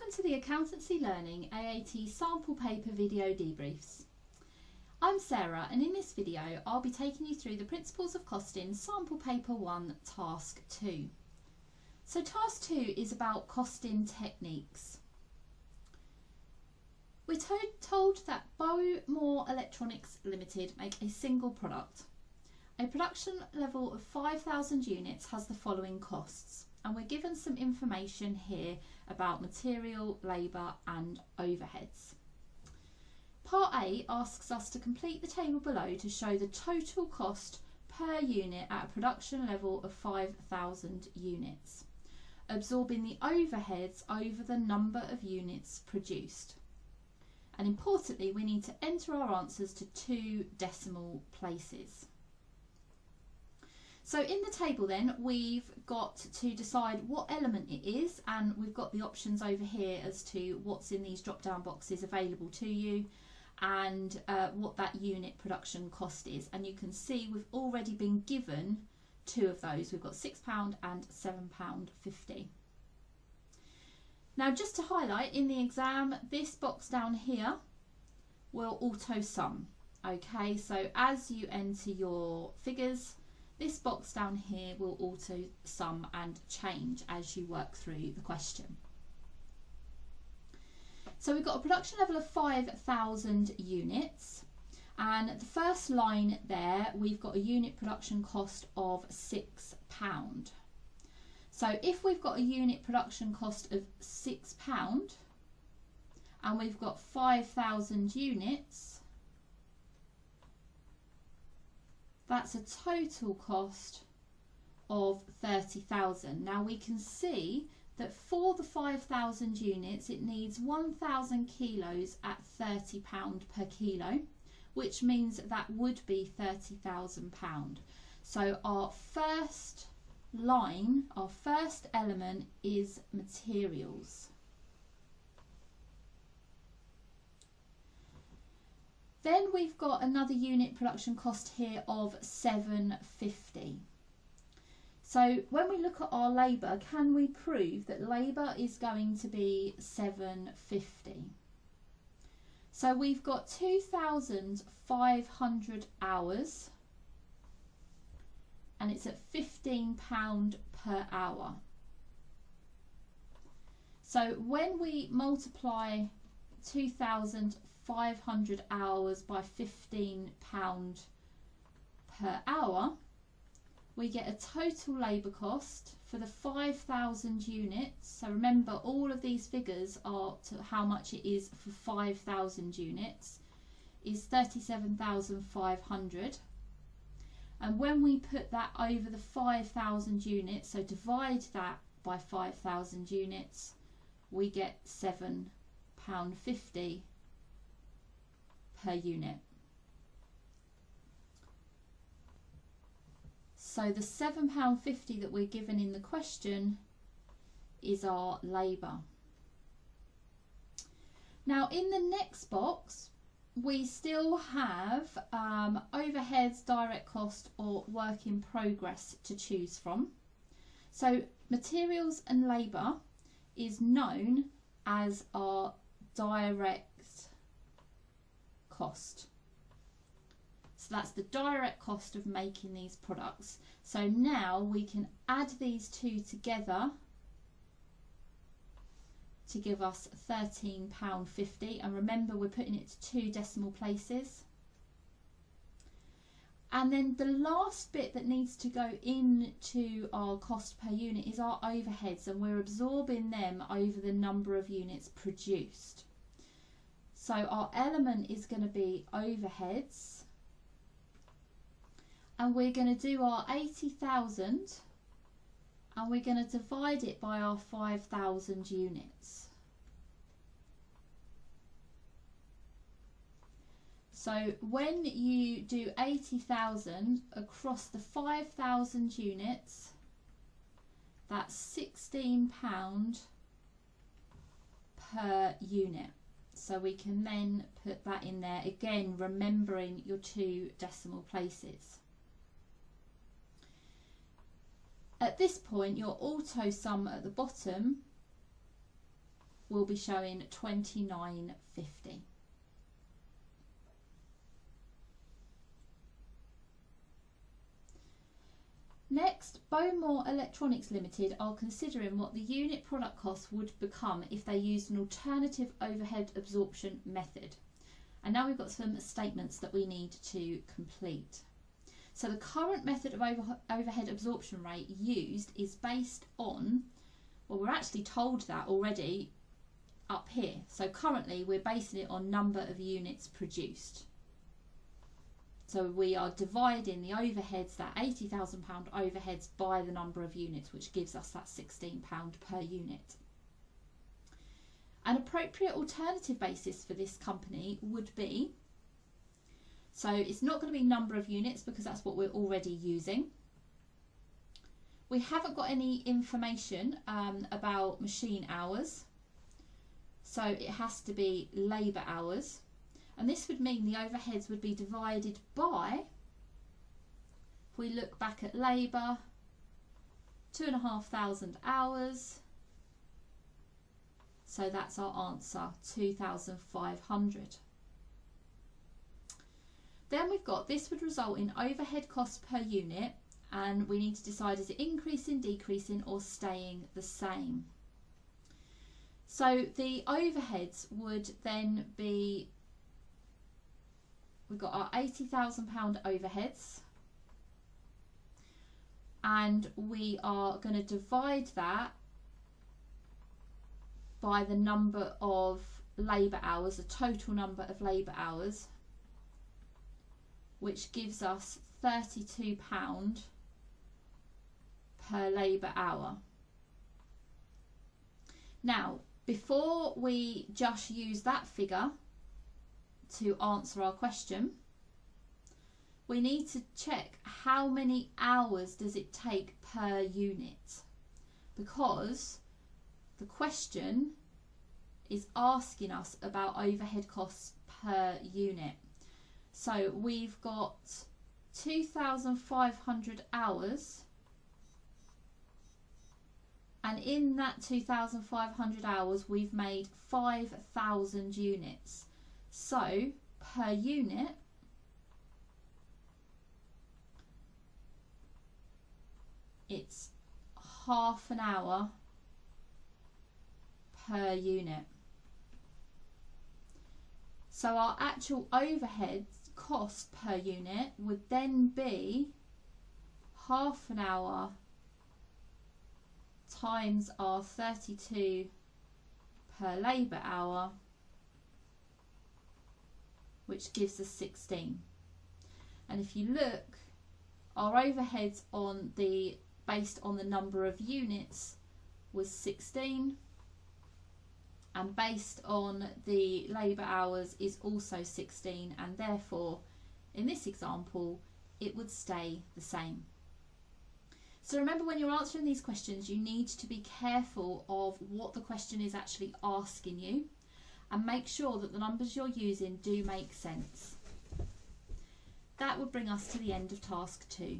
Welcome to the Accountancy Learning AAT sample paper video debriefs. I'm Sarah, and in this video I'll be taking you through the Principles of Costing Sample Paper 1 Task 2. So Task 2 is about costing techniques. We're told that Bowmore Electronics Limited make a single product. A production level of 5,000 units has the following costs, and we're given some information here about material, labour and overheads. Part A asks us to complete the table below to show the total cost per unit at a production level of 5,000 units, absorbing the overheads over the number of units produced. And importantly, we need to enter our answers to 2 decimal places. So in the table then, we've got to decide what element it is, and we've got the options over here as to what's in these drop down boxes available to you, and what that unit production cost is. And you can see we've already been given 2 of those. We've got £6 and £7.50. Now, just to highlight, in the exam, this box down here will auto sum. Okay, so as you enter your figures, this box down here will auto sum and change as you work through the question. So we've got a production level of 5,000 units, and the first line there we've got a unit production cost of £6. So if we've got a unit production cost of £6 and we've got 5,000 units, that's a total cost of 30,000. Now we can see that for the 5,000 units it needs 1,000 kilos at £30 per kilo, which means that would be £30,000. So our first line, our first element is materials. Then we've got another unit production cost here of £7.50. So when we look at our labour, can we prove that labour is going to be £7.50? So we've got 2,500 hours, and it's at £15 per hour. So when we multiply 2,500 hours by £15 per hour, we get a total labour cost for the 5,000 units. So remember, all of these figures are to how much it is for 5,000 units, is 37,500. And when we put that over the 5,000 units, so divide that by 5,000 units, we get £7.50 per unit. So the £7.50 that we're given in the question is our labour. Now in the next box we still have overheads, direct cost or work in progress to choose from. So materials and labour is known as our direct cost. So that's the direct cost of making these products. So now we can add these 2 together to give us £13.50, and remember we're putting it to 2 decimal places. And then the last bit that needs to go into our cost per unit is our overheads, and we're absorbing them over the number of units produced. So our element is going to be overheads, and we're going to do our 80,000 and we're going to divide it by our 5,000 units. So when you do 80,000 across the 5,000 units, that's £16 per unit. So we can then put that in there, again remembering your 2 decimal places. At this point, your auto sum at the bottom will be showing 29.50. Next, Bowmore Electronics Limited are considering what the unit product cost would become if they used an alternative overhead absorption method. And now we've got some statements that we need to complete. So the current method of overhead absorption rate used is based on, well, we're actually told that already up here. So currently we're basing it on number of units produced. So we are dividing the overheads, that £80,000 overheads, by the number of units, which gives us that £16 per unit. An appropriate alternative basis for this company would be, so it's not going to be number of units because that's what we're already using. We haven't got any information about machine hours, so it has to be labour hours. And this would mean the overheads would be divided by, if we look back at labour, 2,500 hours. So that's our answer, 2,500. Then we've got, this would result in overhead costs per unit, and we need to decide is it increasing, decreasing, or staying the same. So the overheads would then be, we've got our £80,000 overheads, and we are going to divide that by the number of labour hours, the total number of labour hours, which gives us £32 per labour hour. Now, before we just use that figure to answer our question, we need to check how many hours does it take per unit, because the question is asking us about overhead costs per unit. So we've got 2,500 hours, and in that 2,500 hours we've made 5,000 units. So per unit, it's half an hour per unit. So our actual overhead cost per unit would then be half an hour times our 32 per labour hour, which gives us 16. And if you look, our overheads on the based on the number of units was 16, and based on the labour hours is also 16, and therefore in this example it would stay the same. So remember, when you're answering these questions, you need to be careful of what the question is actually asking you, and make sure that the numbers you're using do make sense. That would bring us to the end of task 2.